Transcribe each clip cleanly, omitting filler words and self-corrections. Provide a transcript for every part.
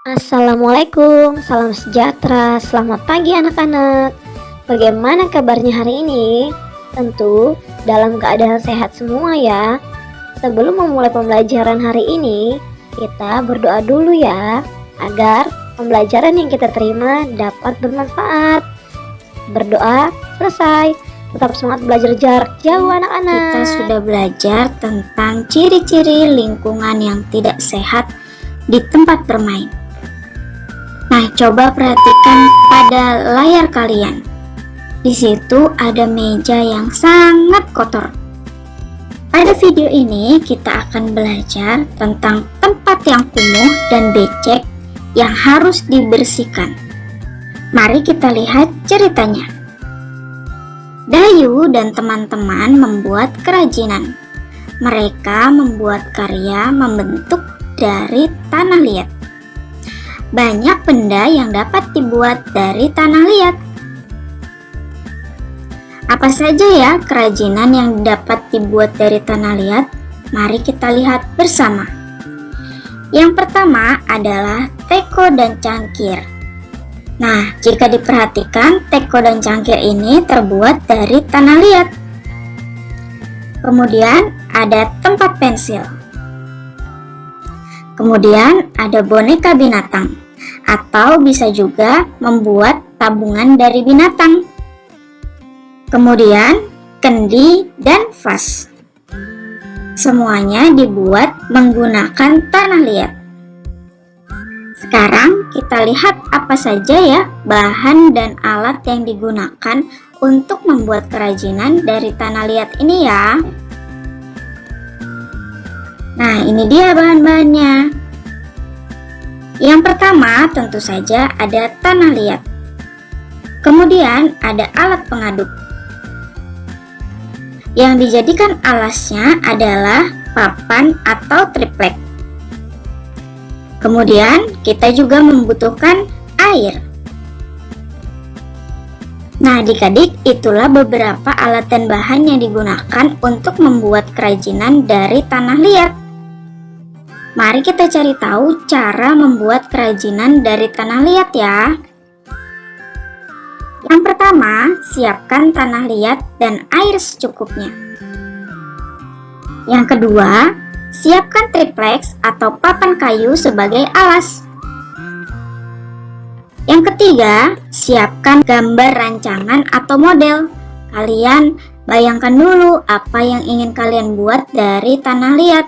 Assalamualaikum, salam sejahtera, selamat pagi anak-anak. Bagaimana kabarnya hari ini? Tentu dalam keadaan sehat semua ya. Sebelum memulai pembelajaran hari ini, kita berdoa dulu ya, agar pembelajaran yang kita terima dapat bermanfaat. Berdoa selesai. Tetap semangat belajar jarak jauh anak-anak. Kita sudah belajar tentang ciri-ciri lingkungan yang tidak sehat di tempat bermain. Nah, coba perhatikan pada layar kalian. Di situ ada meja yang sangat kotor. Pada video ini kita akan belajar tentang tempat yang kumuh dan becek yang harus dibersihkan. Mari kita lihat ceritanya. Dayu dan teman-teman membuat kerajinan. Mereka membuat karya membentuk dari tanah liat. Banyak benda yang dapat dibuat dari tanah liat. Apa saja ya kerajinan yang dapat dibuat dari tanah liat? Mari kita lihat bersama. Yang pertama adalah teko dan cangkir. Nah, jika diperhatikan, teko dan cangkir ini terbuat dari tanah liat. Kemudian ada tempat pensil. Kemudian ada boneka binatang, atau bisa juga membuat tabungan dari binatang. Kemudian kendi dan vas. Semuanya dibuat menggunakan tanah liat. Sekarang kita lihat apa saja ya bahan dan alat yang digunakan untuk membuat kerajinan dari tanah liat ini ya. Nah, ini dia bahan-bahannya. Yang pertama tentu saja ada tanah liat. Kemudian ada alat pengaduk. Yang dijadikan alasnya adalah papan atau triplek. Kemudian kita juga membutuhkan air. Nah, adik-adik, itulah beberapa alat dan bahan yang digunakan untuk membuat kerajinan dari tanah liat. Mari kita cari tahu cara membuat kerajinan dari tanah liat ya. Yang pertama, siapkan tanah liat dan air secukupnya. Yang kedua, siapkan triplex atau papan kayu sebagai alas. Yang ketiga, siapkan gambar rancangan atau model. Kalian bayangkan dulu apa yang ingin kalian buat dari tanah liat.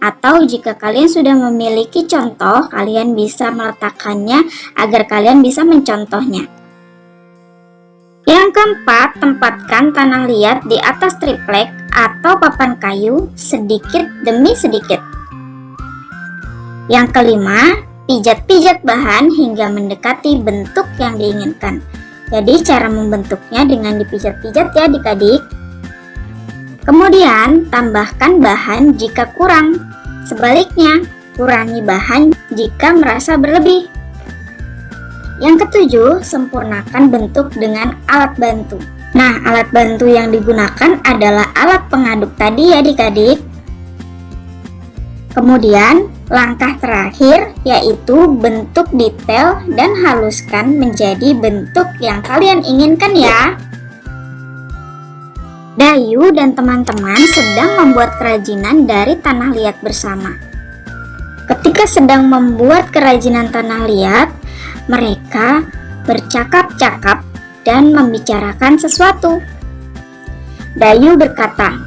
Atau jika kalian sudah memiliki contoh, kalian bisa meletakkannya agar kalian bisa mencontohnya. Yang keempat, tempatkan tanah liat di atas triplek atau papan kayu sedikit demi sedikit. Yang kelima, pijat-pijat bahan hingga mendekati bentuk yang diinginkan. Jadi cara membentuknya dengan dipijat-pijat ya adik-adik. Kemudian, tambahkan bahan jika kurang. Sebaliknya, kurangi bahan jika merasa berlebih. Yang ketujuh, sempurnakan bentuk dengan alat bantu. Nah, alat bantu yang digunakan adalah alat pengaduk tadi ya adik-adik. Kemudian, langkah terakhir yaitu bentuk detail dan haluskan menjadi bentuk yang kalian inginkan ya. Dayu dan teman-teman sedang membuat kerajinan dari tanah liat bersama. Ketika sedang membuat kerajinan tanah liat, mereka bercakap-cakap dan membicarakan sesuatu. Dayu berkata,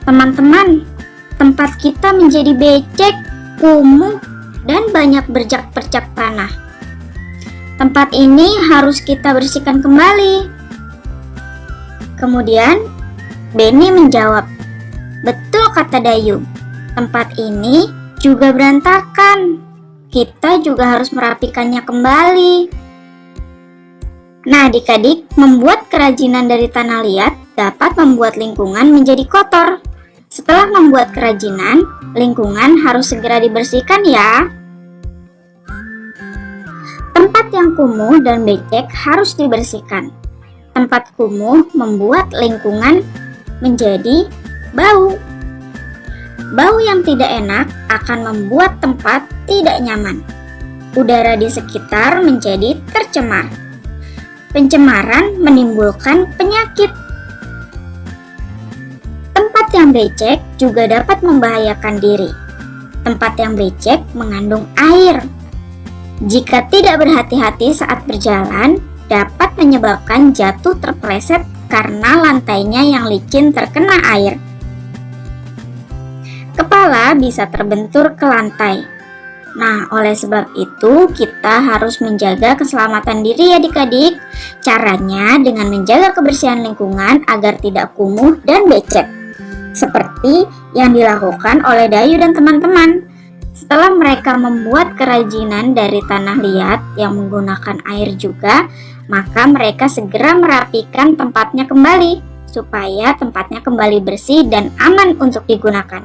"Teman-teman, tempat kita menjadi becek, kumuh, dan banyak bercak-bercak tanah. Tempat ini harus kita bersihkan kembali." Kemudian Benny menjawab, "Betul," kata Dayu, "tempat ini juga berantakan. Kita juga harus merapikannya kembali." Nah, adik-adik, membuat kerajinan dari tanah liat dapat membuat lingkungan menjadi kotor. Setelah membuat kerajinan, lingkungan harus segera dibersihkan ya. Tempat yang kumuh dan becek harus dibersihkan. Tempat kumuh membuat lingkungan menjadi bau. Bau yang tidak enak akan membuat tempat tidak nyaman. udara di sekitar menjadi tercemar. Pencemaran menimbulkan penyakit. Tempat yang becek juga dapat membahayakan diri. Tempat yang becek mengandung air. Jika tidak berhati-hati saat berjalan, dapat menyebabkan jatuh terpeleset karena lantainya yang licin terkena air. Kepala bisa terbentur ke lantai. Nah, oleh sebab itu kita harus menjaga keselamatan diri ya adik-adik. Caranya dengan menjaga kebersihan lingkungan agar tidak kumuh dan becek. Seperti yang dilakukan oleh Dayu dan teman-teman. Setelah mereka membuat kerajinan dari tanah liat yang menggunakan air juga, maka mereka segera merapikan tempatnya kembali supaya tempatnya kembali bersih dan aman untuk digunakan.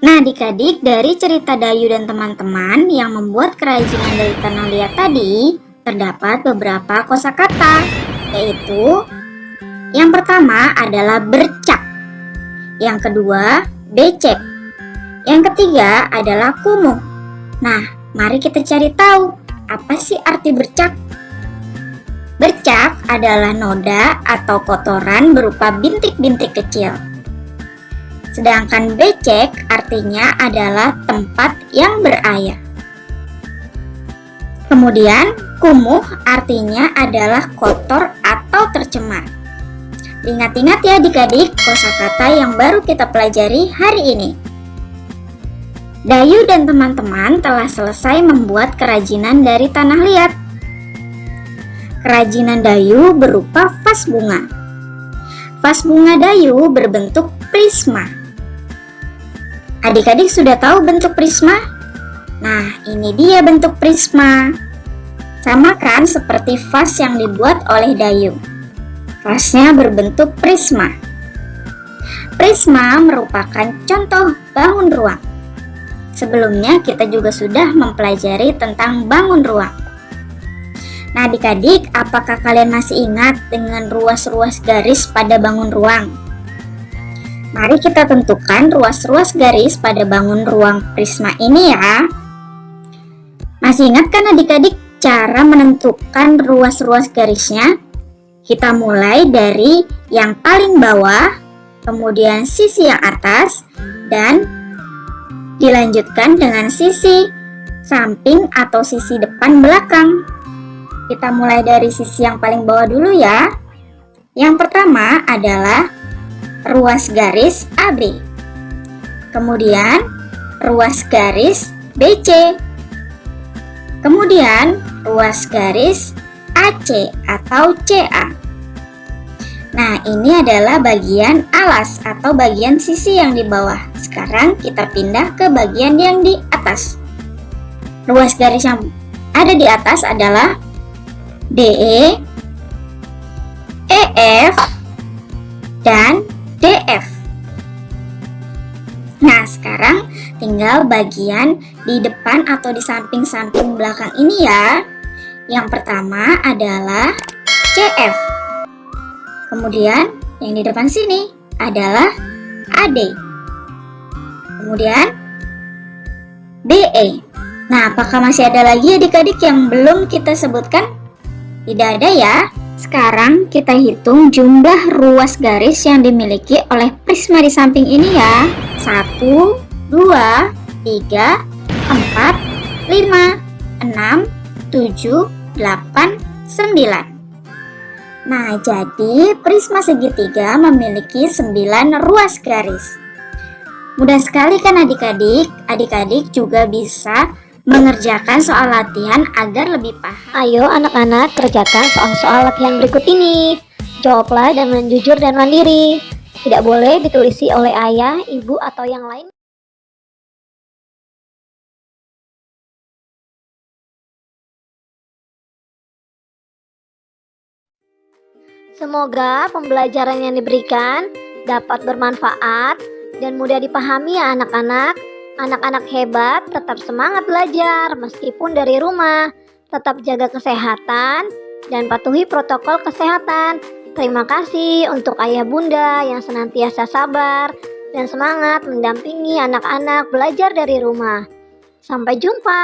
Nah, adik-adik, dari cerita Dayu dan teman-teman yang membuat kerajinan dari tanah liat tadi, terdapat beberapa kosakata, yaitu yang pertama adalah bercak, yang kedua becek, yang ketiga adalah kumuh. Nah, mari kita cari tahu, apa sih arti bercak? Bercak adalah noda atau kotoran berupa bintik-bintik kecil. Sedangkan becek artinya adalah tempat yang berair. Kemudian kumuh artinya adalah kotor atau tercemar. Ingat-ingat ya adik-adik kosakata yang baru kita pelajari hari ini. Dayu dan teman-teman telah selesai membuat kerajinan dari tanah liat. Kerajinan Dayu berupa vas bunga. Vas bunga Dayu berbentuk prisma. Adik-adik sudah tahu bentuk prisma? Nah, ini dia bentuk prisma. Sama kan seperti vas yang dibuat oleh Dayu. Vasnya berbentuk prisma. Prisma merupakan contoh bangun ruang. Sebelumnya kita juga sudah mempelajari tentang bangun ruang. Nah adik-adik, apakah kalian masih ingat dengan ruas-ruas garis pada bangun ruang? Mari kita tentukan ruas-ruas garis pada bangun ruang prisma ini ya. Masih ingat kan adik-adik cara menentukan ruas-ruas garisnya? Kita mulai dari yang paling bawah, kemudian sisi yang atas, dan dilanjutkan dengan sisi samping atau sisi depan belakang. Kita mulai dari sisi yang paling bawah dulu ya. Yang pertama adalah ruas garis AB. Kemudian ruas garis BC. Kemudian ruas garis AC atau CA. Nah, ini adalah bagian alas atau bagian sisi yang di bawah. Sekarang kita pindah ke bagian yang di atas. Ruas garis yang ada di atas adalah DE, EF, dan DF. Nah, sekarang tinggal bagian di depan atau di samping-samping belakang ini ya. Yang pertama adalah CF. Kemudian yang di depan sini adalah AD. Kemudian BE. Nah, apakah masih ada lagi adik-adik yang belum kita sebutkan? Tidak ada ya. Sekarang kita hitung jumlah ruas garis yang dimiliki oleh prisma di samping ini ya. 1, 2, 3, 4, 5, 6, 7, 8, 9. Nah, jadi prisma segitiga memiliki 9 ruas garis. Mudah sekali kan adik-adik? Adik-adik juga bisa mengerjakan soal latihan agar lebih paham. Ayo anak-anak kerjakan soal-soal latihan berikut ini. Jawablah dengan jujur dan mandiri. Tidak boleh ditulisi oleh ayah, ibu, atau yang lain. Semoga pembelajaran yang diberikan dapat bermanfaat dan mudah dipahami ya anak-anak. Anak-anak hebat tetap semangat belajar meskipun dari rumah. Tetap jaga kesehatan dan patuhi protokol kesehatan. Terima kasih untuk ayah bunda yang senantiasa sabar dan semangat mendampingi anak-anak belajar dari rumah. Sampai jumpa.